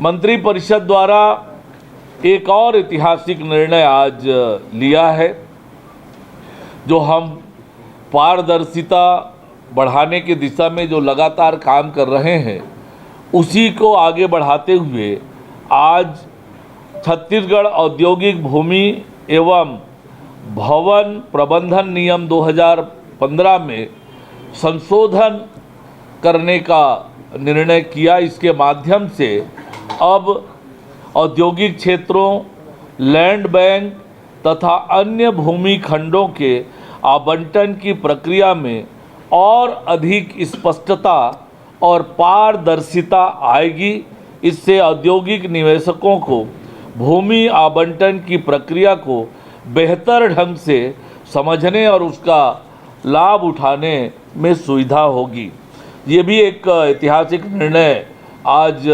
मंत्रिपरिषद द्वारा एक और ऐतिहासिक निर्णय आज लिया है, जो हम पारदर्शिता बढ़ाने की दिशा में जो लगातार काम कर रहे हैं उसी को आगे बढ़ाते हुए आज छत्तीसगढ़ औद्योगिक भूमि एवं भवन प्रबंधन नियम 2015 में संशोधन करने का निर्णय किया। इसके माध्यम से अब औद्योगिक क्षेत्रों, लैंड बैंक तथा अन्य भूमि खंडों के आवंटन की प्रक्रिया में और अधिक स्पष्टता और पारदर्शिता आएगी। इससे औद्योगिक निवेशकों को भूमि आवंटन की प्रक्रिया को बेहतर ढंग से समझने और उसका लाभ उठाने में सुविधा होगी। ये भी एक ऐतिहासिक निर्णय आज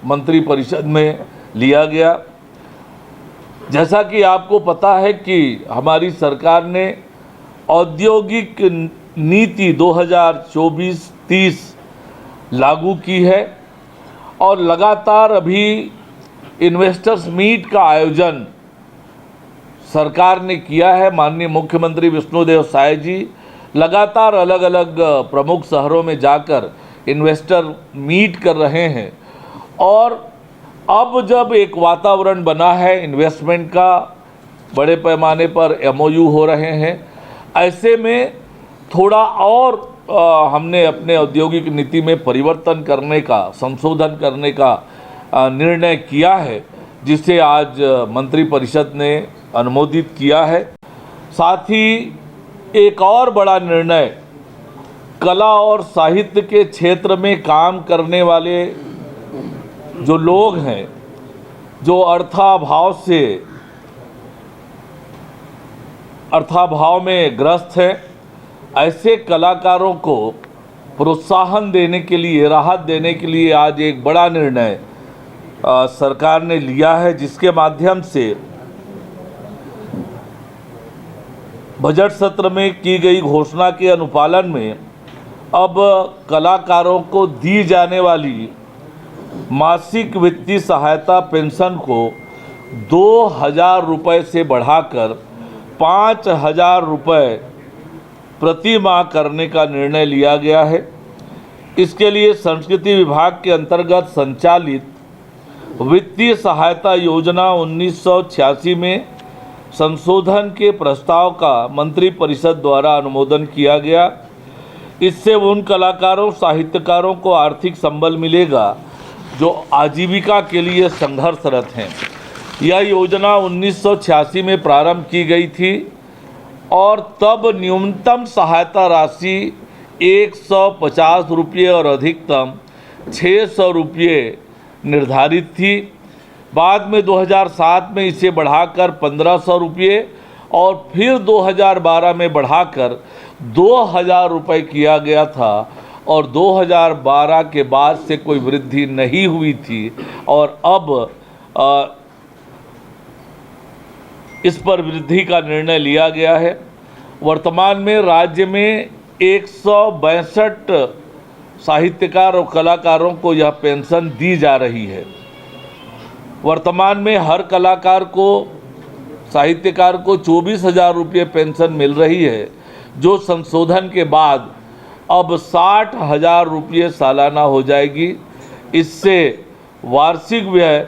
मंत्रिपरिषद में लिया गया। जैसा कि आपको पता है कि हमारी सरकार ने औद्योगिक नीति 2024-30 लागू की है और लगातार अभी इन्वेस्टर्स मीट का आयोजन सरकार ने किया है। माननीय मुख्यमंत्री विष्णुदेव साय जी लगातार अलग अलग प्रमुख शहरों में जाकर इन्वेस्टर मीट कर रहे हैं और अब जब एक वातावरण बना है इन्वेस्टमेंट का, बड़े पैमाने पर MOU हो रहे हैं, ऐसे में थोड़ा और हमने अपने औद्योगिक नीति में परिवर्तन करने का, संशोधन करने का निर्णय किया है, जिसे आज मंत्रिपरिषद ने अनुमोदित किया है। साथ ही एक और बड़ा निर्णय, कला और साहित्य के क्षेत्र में काम करने वाले जो लोग हैं, जो अर्थाभाव में ग्रस्त हैं, ऐसे कलाकारों को प्रोत्साहन देने के लिए, राहत देने के लिए आज एक बड़ा निर्णय सरकार ने लिया है, जिसके माध्यम से बजट सत्र में की गई घोषणा के अनुपालन में अब कलाकारों को दी जाने वाली मासिक वित्तीय सहायता पेंशन को 2,000 रुपये से बढ़ाकर 5,000 रुपये प्रति माह करने का निर्णय लिया गया है। इसके लिए संस्कृति विभाग के अंतर्गत संचालित वित्तीय सहायता योजना 1986 में संशोधन के प्रस्ताव का मंत्रिपरिषद द्वारा अनुमोदन किया गया। इससे उन कलाकारों, साहित्यकारों को आर्थिक संबल मिलेगा जो आजीविका के लिए संघर्षरत हैं। यह योजना 1986 में प्रारंभ की गई थी और तब न्यूनतम सहायता राशि 150 रुपये और अधिकतम 600 रुपये निर्धारित थी। बाद में 2007 में इसे बढ़ाकर 1,500 रुपये और फिर 2012 में बढ़ाकर 2,000 रुपये किया गया था और 2012 के बाद से कोई वृद्धि नहीं हुई थी और अब इस पर वृद्धि का निर्णय लिया गया है। वर्तमान में राज्य में 162 साहित्यकार और कलाकारों को यह पेंशन दी जा रही है। वर्तमान में हर कलाकार को, साहित्यकार को 24,000 रुपये पेंशन मिल रही है, जो संशोधन के बाद अब 60,000 रुपये सालाना हो जाएगी। इससे वार्षिक व्यय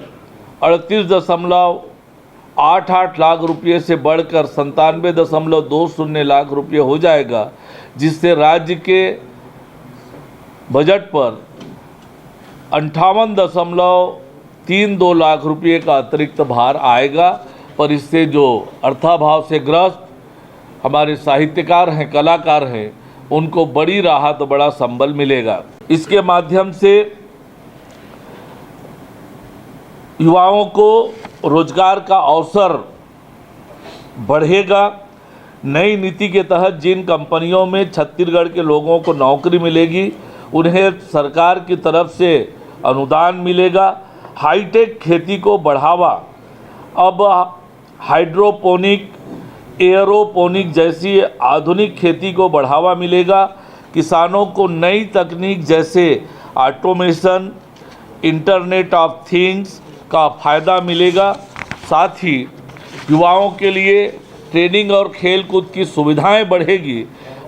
38.88 लाख रुपये से बढ़कर 97.20 लाख रुपये हो जाएगा, जिससे राज्य के बजट पर 58.32 लाख रुपये का अतिरिक्त भार आएगा। पर इससे जो अर्थाभाव से ग्रस्त हमारे साहित्यकार हैं, कलाकार हैं, उनको बड़ी राहत, बड़ा संबल मिलेगा। इसके माध्यम से युवाओं को रोजगार का अवसर बढ़ेगा। नई नीति के तहत जिन कंपनियों में छत्तीसगढ़ के लोगों को नौकरी मिलेगी, उन्हें सरकार की तरफ से अनुदान मिलेगा। हाईटेक खेती को बढ़ावा, अब हाइड्रोपोनिक, एयरोपोनिक जैसी आधुनिक खेती को बढ़ावा मिलेगा। किसानों को नई तकनीक जैसे ऑटोमेशन, इंटरनेट ऑफ थिंग्स का फ़ायदा मिलेगा। साथ ही युवाओं के लिए ट्रेनिंग और खेल कूद की सुविधाएं बढ़ेगी।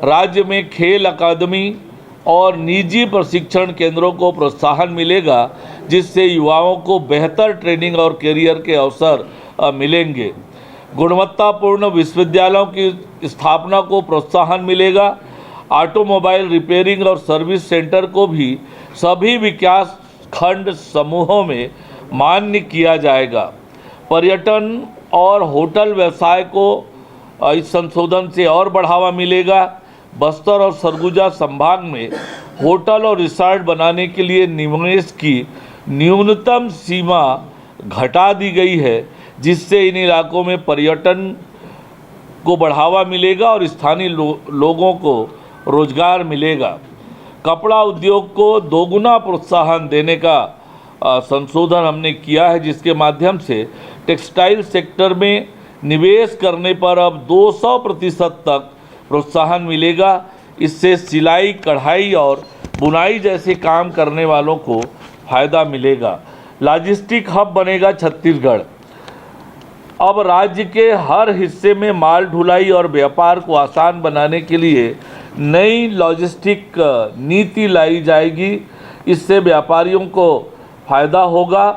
राज्य में खेल अकादमी और निजी प्रशिक्षण केंद्रों को प्रोत्साहन मिलेगा, जिससे युवाओं को बेहतर ट्रेनिंग और करियर के अवसर मिलेंगे। गुणवत्तापूर्ण विश्वविद्यालयों की स्थापना को प्रोत्साहन मिलेगा। ऑटोमोबाइल रिपेयरिंग और सर्विस सेंटर को भी सभी विकास खंड समूहों में मान्य किया जाएगा। पर्यटन और होटल व्यवसाय को इस संशोधन से और बढ़ावा मिलेगा। बस्तर और सरगुजा संभाग में होटल और रिसॉर्ट बनाने के लिए निवेश की न्यूनतम सीमा घटा दी गई है, जिससे इन इलाकों में पर्यटन को बढ़ावा मिलेगा और स्थानीय लोगों को रोजगार मिलेगा। कपड़ा उद्योग को दोगुना प्रोत्साहन देने का संशोधन हमने किया है, जिसके माध्यम से टेक्सटाइल सेक्टर में निवेश करने पर अब 200% तक प्रोत्साहन मिलेगा। इससे सिलाई, कढ़ाई और बुनाई जैसे काम करने वालों को फ़ायदा मिलेगा। लॉजिस्टिक हब बनेगा छत्तीसगढ़। अब राज्य के हर हिस्से में माल ढुलाई और व्यापार को आसान बनाने के लिए नई लॉजिस्टिक नीति लाई जाएगी। इससे व्यापारियों को फ़ायदा होगा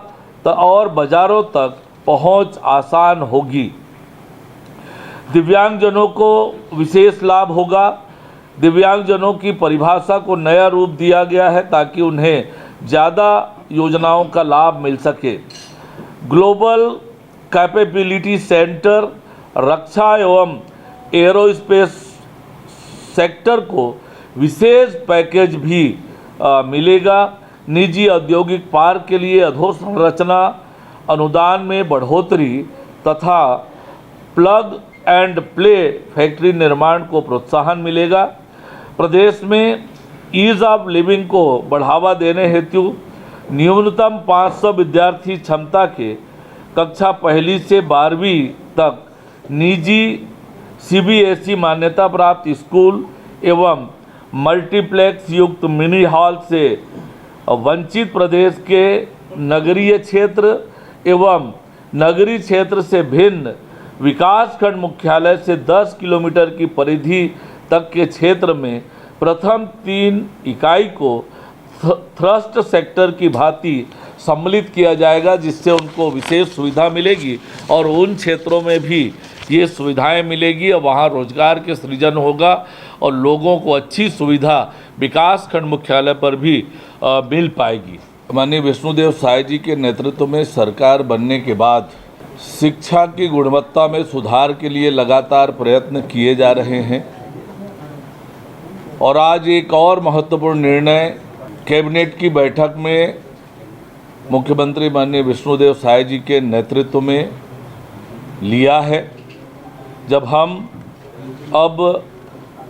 और बाज़ारों तक पहुंच आसान होगी। दिव्यांगजनों को विशेष लाभ होगा। दिव्यांगजनों की परिभाषा को नया रूप दिया गया है ताकि उन्हें ज़्यादा योजनाओं का लाभ मिल सके। ग्लोबल कैपेबिलिटी सेंटर, रक्षा एवं एरोस्पेस सेक्टर को विशेष पैकेज भी मिलेगा। निजी औद्योगिक पार्क के लिए अधोसंरचना अनुदान में बढ़ोतरी तथा प्लग एंड प्ले फैक्ट्री निर्माण को प्रोत्साहन मिलेगा। प्रदेश में ईज़ ऑफ लिविंग को बढ़ावा देने हेतु न्यूनतम 500 विद्यार्थी क्षमता के कक्षा 1 से 12वीं तक निजी CBSE मान्यता प्राप्त स्कूल एवं मल्टीप्लेक्स युक्त मिनी हॉल से वंचित प्रदेश के नगरीय क्षेत्र एवं नगरीय क्षेत्र से भिन्न विकासखंड मुख्यालय से 10 किलोमीटर की परिधि तक के क्षेत्र में प्रथम 3 इकाई को थ्रस्ट सेक्टर की भांति सम्मिलित किया जाएगा, जिससे उनको विशेष सुविधा मिलेगी और उन क्षेत्रों में भी ये सुविधाएं मिलेगी और वहाँ रोजगार के सृजन होगा और लोगों को अच्छी सुविधा विकासखंड मुख्यालय पर भी मिल पाएगी। माननीय विष्णुदेव साय जी के नेतृत्व में सरकार बनने के बाद शिक्षा की गुणवत्ता में सुधार के लिए लगातार प्रयत्न किए जा रहे हैं और आज एक और महत्वपूर्ण निर्णय कैबिनेट की बैठक में मुख्यमंत्री माननीय विष्णुदेव साय जी के नेतृत्व में लिया है, जब हम अब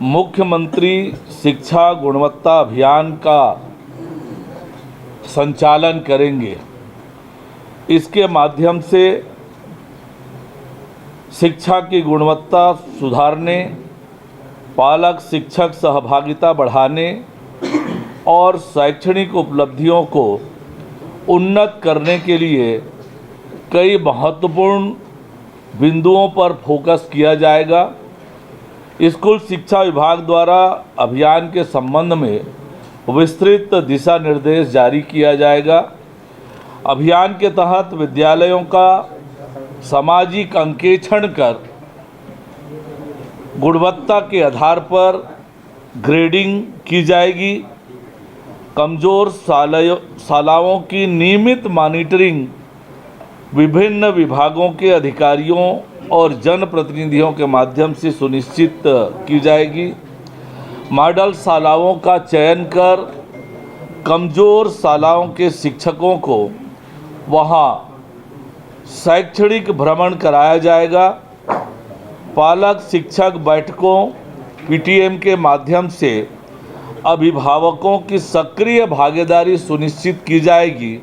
मुख्यमंत्री शिक्षा गुणवत्ता अभियान का संचालन करेंगे। इसके माध्यम से शिक्षा की गुणवत्ता सुधारने, पालक शिक्षक सहभागिता बढ़ाने और शैक्षणिक उपलब्धियों को उन्नत करने के लिए कई महत्वपूर्ण बिंदुओं पर फोकस किया जाएगा। स्कूल शिक्षा विभाग द्वारा अभियान के संबंध में विस्तृत दिशा निर्देश जारी किया जाएगा। अभियान के तहत विद्यालयों का सामाजिक अंकेक्षण कर गुणवत्ता के आधार पर ग्रेडिंग की जाएगी। कमज़ोर शालाओं की नियमित मॉनिटरिंग विभिन्न विभागों के अधिकारियों और जनप्रतिनिधियों के माध्यम से सुनिश्चित की जाएगी। मॉडल शालाओं का चयन कर कमज़ोर शालाओं के शिक्षकों को वहां शैक्षणिक भ्रमण कराया जाएगा। पालक शिक्षक बैठकों PTM के माध्यम से अभिभावकों की सक्रिय भागीदारी सुनिश्चित की जाएगी।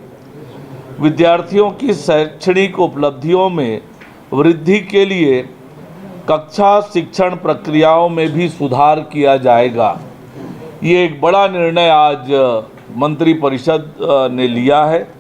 विद्यार्थियों की शैक्षणिक उपलब्धियों में वृद्धि के लिए कक्षा शिक्षण प्रक्रियाओं में भी सुधार किया जाएगा। ये एक बड़ा निर्णय आज मंत्रिपरिषद ने लिया है।